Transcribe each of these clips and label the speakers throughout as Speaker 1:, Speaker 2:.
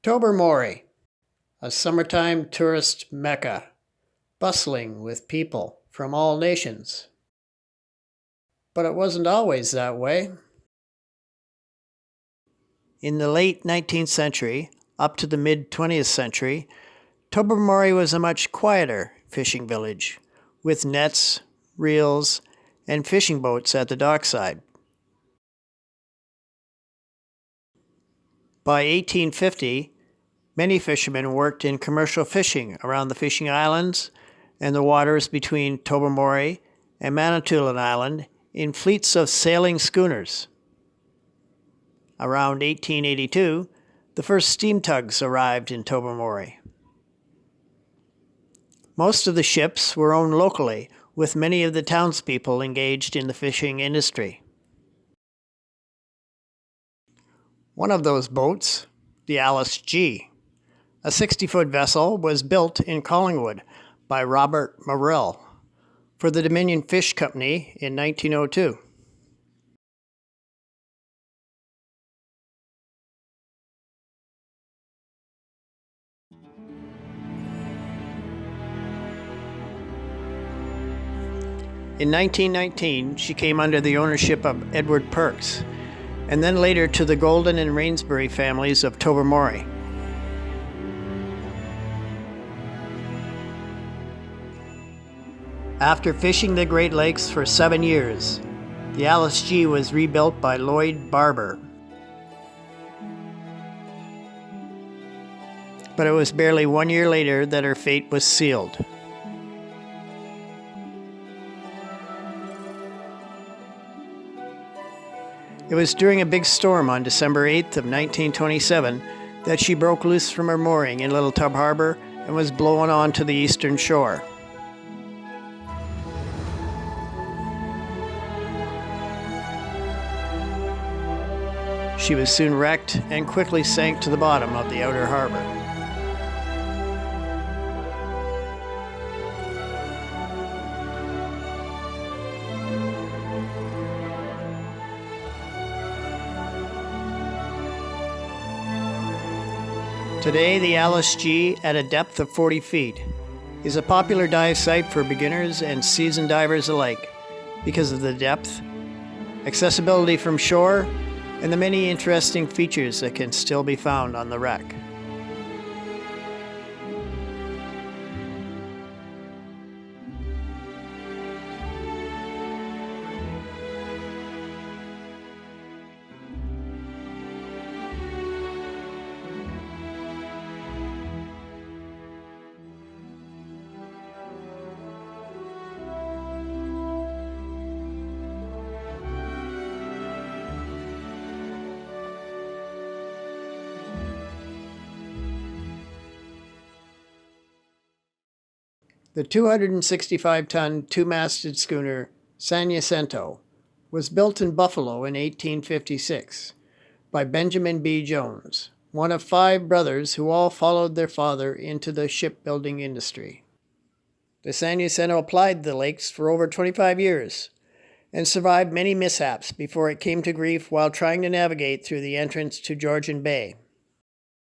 Speaker 1: Tobermory, a summertime tourist mecca, bustling with people from all nations. But it wasn't always that way. In the late 19th century, up to the mid-20th century, Tobermory was a much quieter fishing village, with nets, reels, and fishing boats at the dockside. By 1850, many fishermen worked in commercial fishing around the fishing islands and the waters between Tobermory and Manitoulin Island in fleets of sailing schooners. Around 1882, the first steam tugs arrived in Tobermory. Most of the ships were owned locally, with many of the townspeople engaged in the fishing industry. One of those boats, the Alice G, a 60-foot vessel, was built in Collingwood by Robert Morrell for the Dominion Fish Company in 1902. In 1919, she came under the ownership of Edward Perks, and then later to the Golden and Rainsbury families of Tobermory. After fishing the Great Lakes for 7 years, the Alice G was rebuilt by Lloyd Barber. But it was barely 1 year later that her fate was sealed. It was during a big storm on December 8th of 1927 that she broke loose from her mooring in Little Tub Harbor and was blown on to the eastern shore. She was soon wrecked and quickly sank to the bottom of the outer harbor. Today, the Alice G, at a depth of 40 feet, is a popular dive site for beginners and seasoned divers alike because of the depth, accessibility from shore, and the many interesting features that can still be found on the wreck. The 265-ton two-masted schooner Jacinto was built in Buffalo in 1856 by Benjamin B. Jones, one of 5 brothers who all followed their father into the shipbuilding industry. The Jacinto plied the lakes for over 25 years and survived many mishaps before it came to grief while trying to navigate through the entrance to Georgian Bay.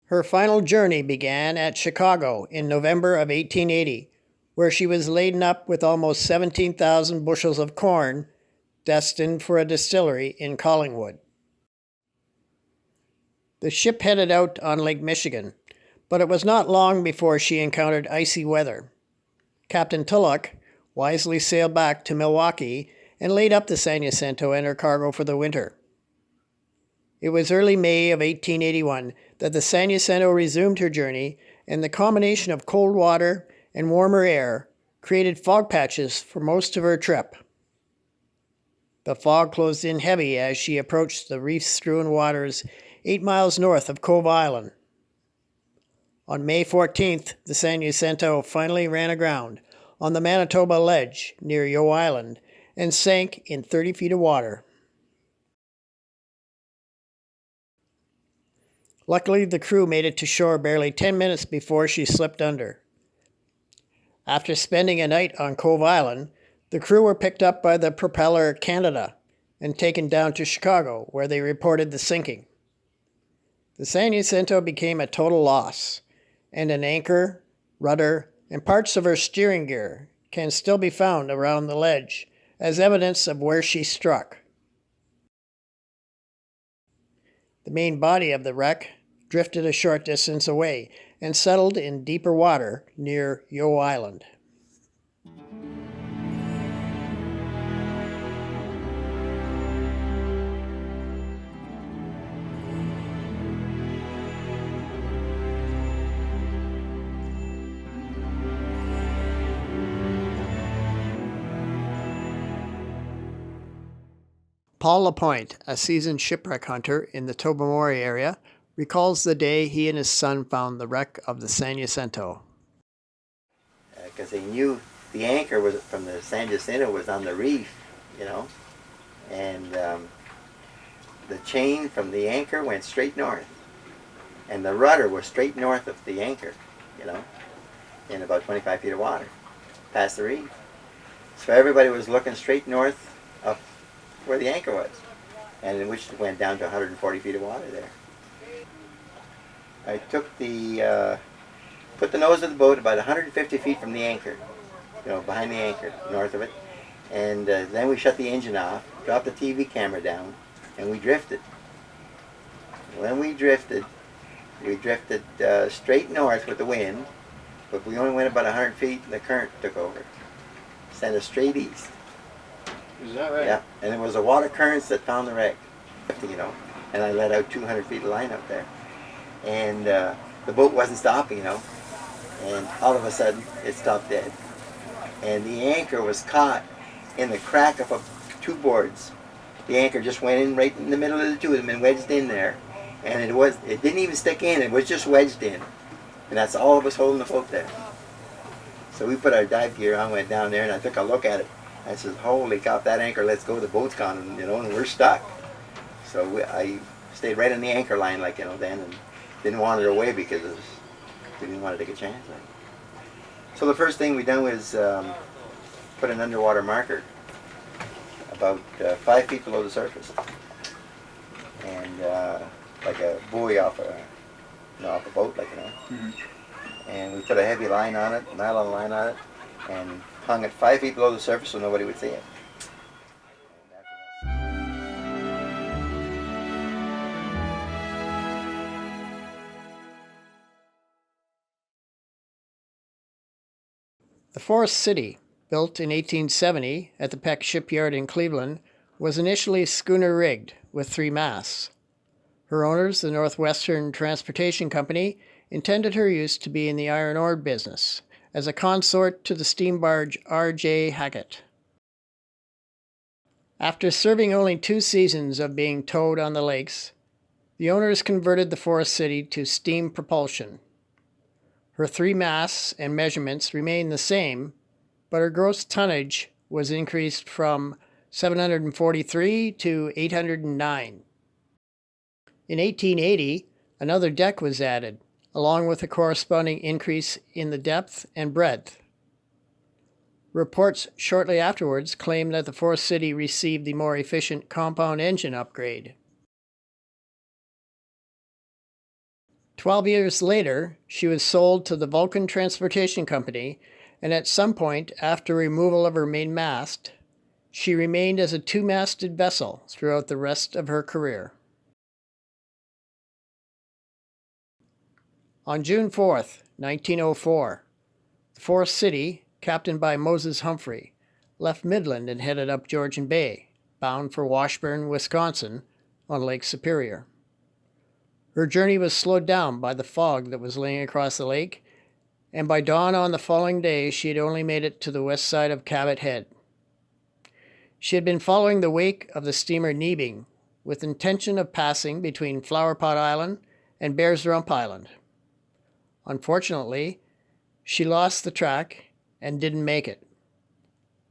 Speaker 1: Her final journey began at Chicago in November of 1880, where she was laden up with almost 17,000 bushels of corn destined for a distillery in Collingwood. The ship headed out on Lake Michigan, but it was not long before she encountered icy weather. Captain Tulloch wisely sailed back to Milwaukee and laid up the Jacinto and her cargo for the winter. It was early May of 1881 that the Jacinto resumed her journey, and the combination of cold water and warmer air created fog patches for most of her trip. The fog closed in heavy as she approached the reef-strewn waters 8 miles north of Cove Island. On May 14th, the Jacinto finally ran aground on the Manitoba Ledge near Yeo Island and sank in 30 feet of water. Luckily, the crew made it to shore barely 10 minutes before she slipped under. After spending a night on Cove Island, the crew were picked up by the propeller Canada and taken down to Chicago, where they reported the sinking. The San Jacinto became a total loss, and an anchor, rudder, and parts of her steering gear can still be found around the ledge as evidence of where she struck. The main body of the wreck drifted a short distance away and settled in deeper water near Yo Island. Paul Lapointe, a seasoned shipwreck hunter in the Tobermory area, recalls the day he and his son found the wreck of the San Jacinto.
Speaker 2: Because they knew the anchor was from the San Jacinto was on the reef, and the chain from the anchor went straight north, and the rudder was straight north of the anchor, in about 25 feet of water, past the reef. So everybody was looking straight north of where the anchor was, and in which it went down to 140 feet of water there. I took put the nose of the boat about 150 feet from the anchor, behind the anchor, north of it, and then we shut the engine off, dropped the TV camera down, and we drifted. When we drifted straight north with the wind, but we only went about 100 feet and the current took over. Sent us straight east.
Speaker 3: Is that right?
Speaker 2: Yeah, and it was the water currents that found the wreck, and I let out 200 feet of line up there. And the boat wasn't stopping, and all of a sudden it stopped dead. And the anchor was caught in the crack of two boards. The anchor just went in right in the middle of the two of them and wedged in there. And it didn't even stick in, it was just wedged in. And that's all of us holding the boat there. So we put our dive gear on, went down there, and I took a look at it. I said, holy cow, that anchor lets go, the boat's gone, and we're stuck. So I stayed right on the anchor line, then, and didn't want it away because we didn't want to take a chance. So the first thing we done was put an underwater marker about 5 feet below the surface, and like a buoy off a boat,
Speaker 3: Mm-hmm.
Speaker 2: And we put a heavy line on it, nylon line on it, and hung it 5 feet below the surface so nobody would see it.
Speaker 1: The Forest City, built in 1870 at the Peck Shipyard in Cleveland, was initially schooner rigged with 3 masts. Her owners, the Northwestern Transportation Company, intended her use to be in the iron ore business, as a consort to the steam barge R.J. Hackett. After serving only 2 seasons of being towed on the lakes, the owners converted the Forest City to steam propulsion. Her 3 masts and measurements remained the same, but her gross tonnage was increased from 743 to 809. In 1880, another deck was added, along with a corresponding increase in the depth and breadth. Reports shortly afterwards claimed that the Forest City received the more efficient compound engine upgrade. 12 years later, she was sold to the Vulcan Transportation Company, and at some point after removal of her main mast, she remained as a 2-masted vessel throughout the rest of her career. On June 4, 1904, the Forest City, captained by Moses Humphrey, left Midland and headed up Georgian Bay, bound for Washburn, Wisconsin, on Lake Superior. Her journey was slowed down by the fog that was laying across the lake, and by dawn on the following day she had only made it to the west side of Cabot Head. She had been following the wake of the steamer Nebing, with intention of passing between Flowerpot Island and Bear's Rump Island. Unfortunately, she lost the track and didn't make it.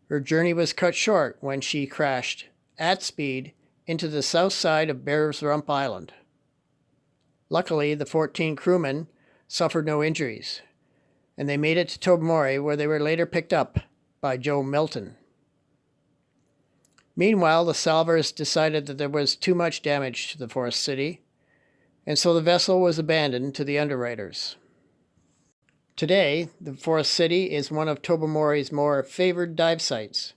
Speaker 1: Her journey was cut short when she crashed, at speed, into the south side of Bear's Rump Island. Luckily, the 14 crewmen suffered no injuries, and they made it to Tobermory, where they were later picked up by Joe Milton. Meanwhile, the salvors decided that there was too much damage to the Forest City, and so the vessel was abandoned to the underwriters. Today, the Forest City is one of Tobermory's more favored dive sites,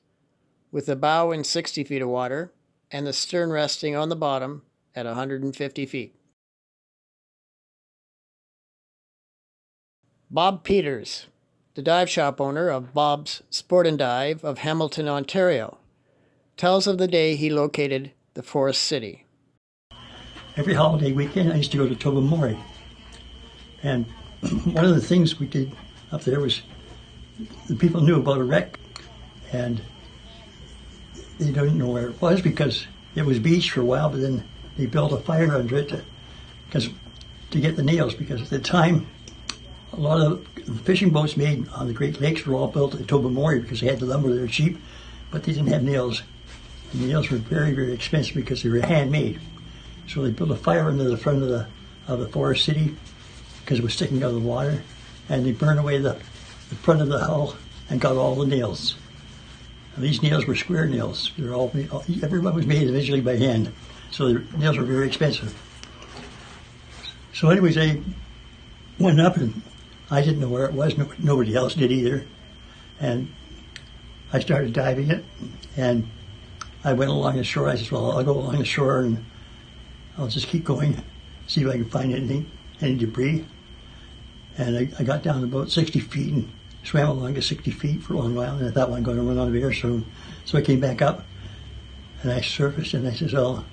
Speaker 1: with the bow in 60 feet of water and the stern resting on the bottom at 150 feet. Bob Peters, the dive shop owner of Bob's Sport and Dive of Hamilton, Ontario, tells of the day he located the Forest City.
Speaker 4: Every holiday weekend I used to go to Tobermory. And one of the things we did up there was the people knew about a wreck and they didn't know where it was because it was beach for a while, but then they built a fire under it to get the nails, because at the time a lot of the fishing boats made on the Great Lakes were all built at Tobermory because they had the lumber, they were cheap, but they didn't have nails. And the nails were very, very expensive because they were handmade. So they built a fire under the front of the Forest City because it was sticking out of the water, and they burned away the front of the hull and got all the nails. And these nails were square nails. They're all everyone was made individually by hand, so the nails were very expensive. So anyways, I went up and I didn't know where it was. Nobody else did either. And I started diving it, and I went along the shore. I said, well, I'll go along the shore and I'll just keep going, see if I can find anything, any debris. And I got down to about 60 feet and swam along to 60 feet for a long while, and I thought, well, I'm going to run out of air soon. So I came back up and I surfaced, and I said, well,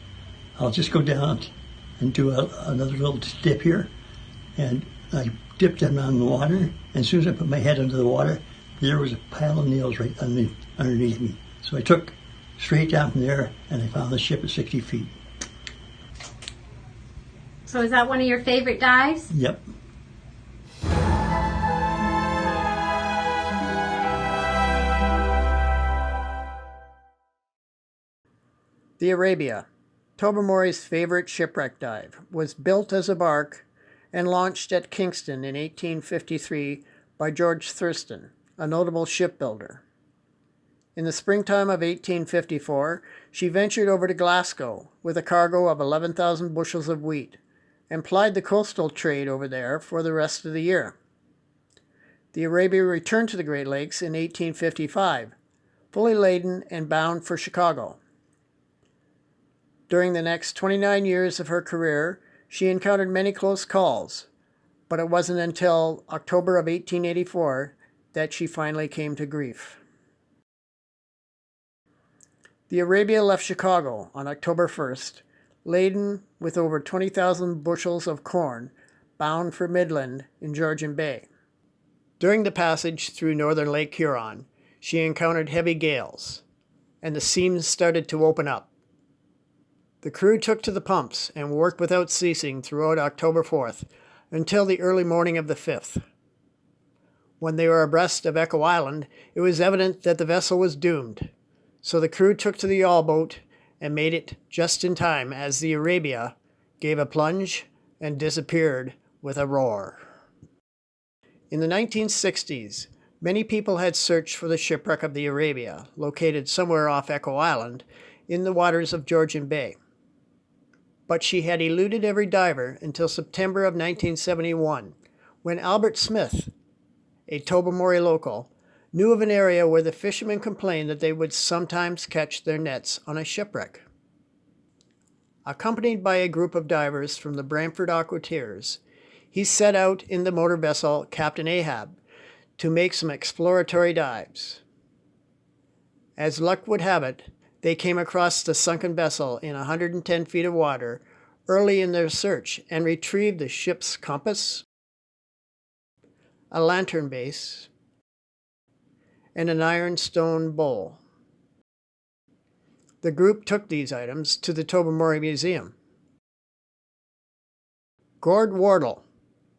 Speaker 4: I'll just go down and do another little dip here. And I dipped down in the water, and as soon as I put my head under the water, there was a pile of nails right underneath me. So I took straight down from there, and I found the ship at 60 feet.
Speaker 5: So is that one of your favorite dives?
Speaker 4: Yep.
Speaker 1: The Arabia, Tobermory's favorite shipwreck dive, was built as a bark and launched at Kingston in 1853 by George Thurston, a notable shipbuilder. In the springtime of 1854, she ventured over to Glasgow with a cargo of 11,000 bushels of wheat and plied the coastal trade over there for the rest of the year. The Arabia returned to the Great Lakes in 1855, fully laden and bound for Chicago. During the next 29 years of her career, she encountered many close calls, but it wasn't until October of 1884 that she finally came to grief. The Arabia left Chicago on October 1st, laden with over 20,000 bushels of corn, bound for Midland in Georgian Bay. During the passage through northern Lake Huron, she encountered heavy gales, and the seams started to open up. The crew took to the pumps and worked without ceasing throughout October 4th until the early morning of the 5th. When they were abreast of Echo Island, it was evident that the vessel was doomed, so the crew took to the yawl boat and made it just in time as the Arabia gave a plunge and disappeared with a roar. In the 1960s, many people had searched for the shipwreck of the Arabia, located somewhere off Echo Island in the waters of Georgian Bay. But she had eluded every diver until September of 1971, when Albert Smith, a Tobermory local, knew of an area where the fishermen complained that they would sometimes catch their nets on a shipwreck. Accompanied by a group of divers from the Brantford Aquatiers, he set out in the motor vessel Captain Ahab to make some exploratory dives. As luck would have it, they came across the sunken vessel in 110 feet of water early in their search and retrieved the ship's compass, a lantern base, and an ironstone bowl. The group took these items to the Tobermory Museum. Gord Wardle,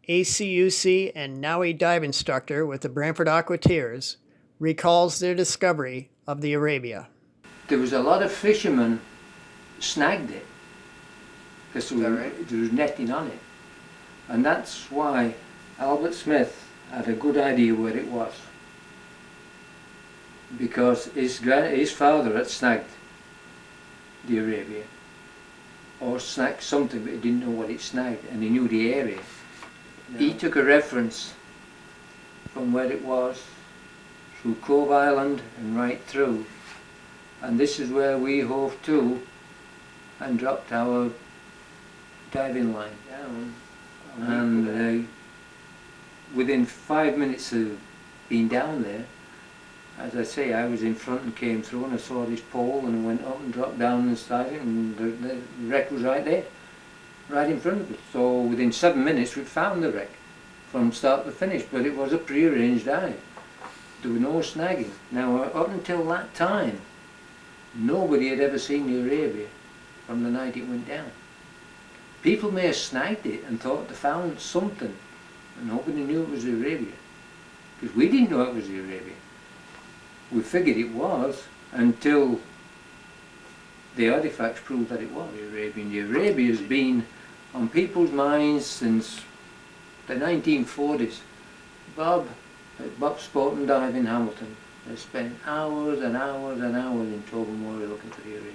Speaker 1: ACUC and now a dive instructor with the Brantford Aquatiers, recalls their discovery of the Arabia.
Speaker 6: There was a lot of fishermen snagged it because there was netting on it, and that's why Albert Smith had a good idea where it was, because his father had snagged the Arabia, or snagged something, but he didn't know what it snagged, and he knew the area. He took a reference from where it was, through Cove Island and right through, and this is where we hove to and dropped our diving line down, and within 5 minutes of being down there, as I say, I was in front and came through, and I saw this pole and I went up and dropped down and started, and the wreck was right there, right in front of us. So within 7 minutes we found the wreck from start to finish, but it was a pre-arranged dive. There was no snagging. Now up until that time, nobody had ever seen the Arabia from the night it went down. People may have snagged it and thought they found something, and nobody knew it was the Arabia, because we didn't know it was the Arabia. We figured it was until the artifacts proved that it was the Arabian. The Arabia has been on people's minds since the 1940s. Bob at Bob Sport and Dive in Hamilton has spent hours and hours and hours in Tobermory looking for the Arabia.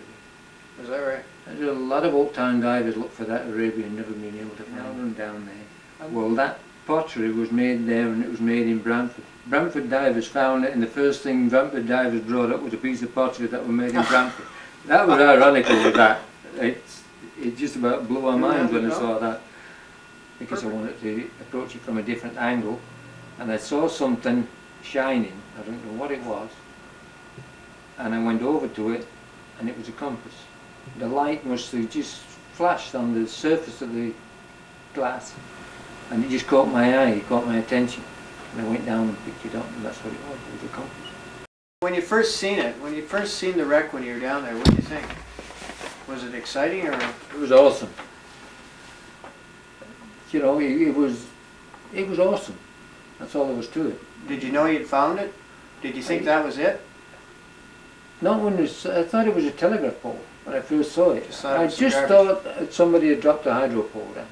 Speaker 3: Is that right?
Speaker 6: There's a lot of old-time divers look for that Arabia and never been able to find them down there. Well, that pottery was made there, and it was made in Brantford. Brantford divers found it, and the first thing Brantford divers brought up was a piece of pottery that was made in Brantford. That was ironical with that. It just about blew our minds when I saw that, because I wanted to approach it from a different angle, and I saw something shining. I don't know what it was, and I went over to it, and it was a compass. The light must have just flashed on the surface of the glass, and it just caught my eye, it caught my attention. And I went down and picked it up, and that's what it was a compass.
Speaker 3: When you first seen it, when you first seen the wreck when you were down there, what did you think? Was it exciting or?
Speaker 6: It was awesome. You know, it was awesome. That's all there was to it.
Speaker 3: Did you know you'd found it? Did you think that was it?
Speaker 6: Not when I thought it was a telegraph pole when I first saw it. I
Speaker 3: Just
Speaker 6: just thought that somebody had dropped a hydro pole down.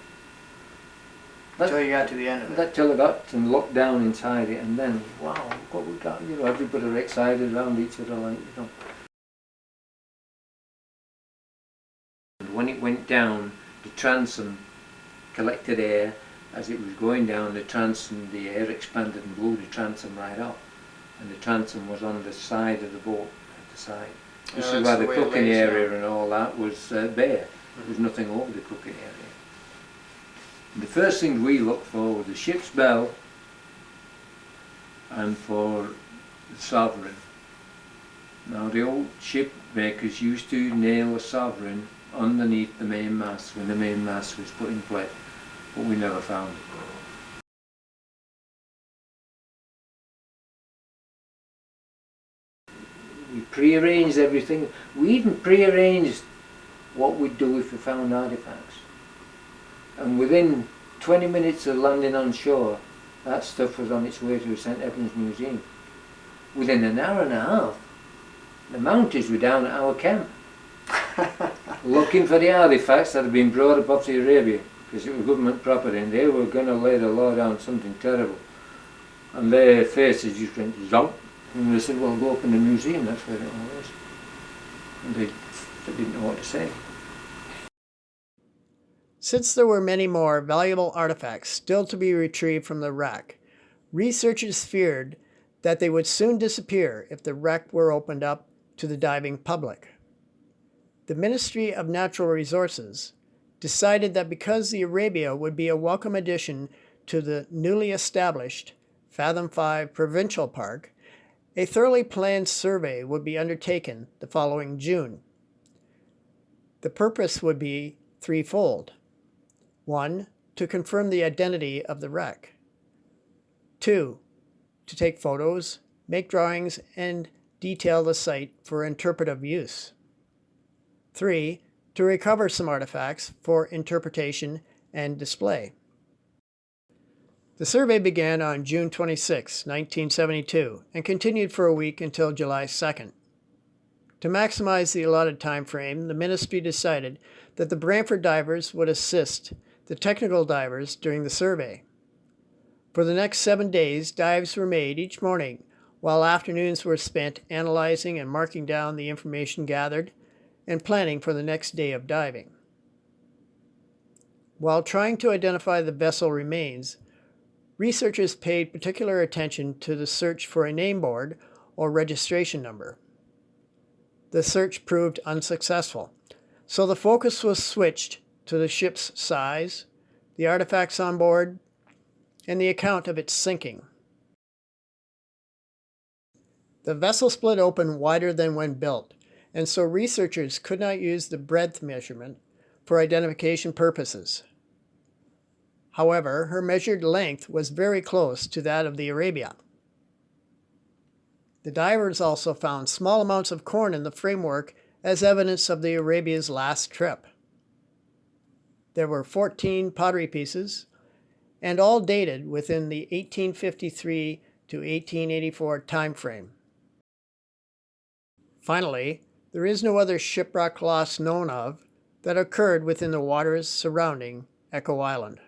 Speaker 3: Until you got to the end of it.
Speaker 6: That till I got and looked down inside it, and then, wow, what we got, you know, everybody were excited around each other, like, you know. When it went down, the transom collected air. As it was going down, the air expanded and blew the transom right up. And the transom was on the side of the boat, at the side. This is why the cooking area and all that was bare. There was nothing over the cooking area. And the first thing we looked for was the ship's bell and for the sovereign. Now the old ship makers used to nail a sovereign underneath the main mast when the main mast was put in place, but we never found it. We pre-arranged everything. We even pre-arranged what we'd do if we found artifacts. And within 20 minutes of landing on shore, that stuff was on its way to the St. Edmunds Museum. Within an hour and a half, the Mounties were down at our camp, looking for the artifacts that had been brought up off the Arabia, because it was government property, and they were going to lay the law down something terrible. And their faces just went zonk, and they said, well, go up in the museum, that's where it all was. And they didn't know what to say.
Speaker 1: Since there were many more valuable artifacts still to be retrieved from the wreck, researchers feared that they would soon disappear if the wreck were opened up to the diving public. The Ministry of Natural Resources decided that because the Arabia would be a welcome addition to the newly established Fathom 5 Provincial Park, a thoroughly planned survey would be undertaken the following June. The purpose would be threefold. 1. To confirm the identity of the wreck. 2. To take photos, make drawings, and detail the site for interpretive use. 3. To recover some artifacts for interpretation and display. The survey began on June 26, 1972, and continued for a week until July 2nd. To maximize the allotted time frame, the ministry decided that the Brantford divers would assist the technical divers during the survey. For the next 7 days, dives were made each morning, while afternoons were spent analyzing and marking down the information gathered and planning for the next day of diving. While trying to identify the vessel remains, researchers paid particular attention to the search for a name board or registration number. The search proved unsuccessful, so the focus was switched to the ship's size, the artifacts on board, and the account of its sinking. The vessel split open wider than when built, and so researchers could not use the breadth measurement for identification purposes. However, her measured length was very close to that of the Arabia. The divers also found small amounts of corn in the framework as evidence of the Arabia's last trip. There were 14 pottery pieces, and all dated within the 1853 to 1884 time frame. Finally, there is no other shipwreck loss known of that occurred within the waters surrounding Echo Island.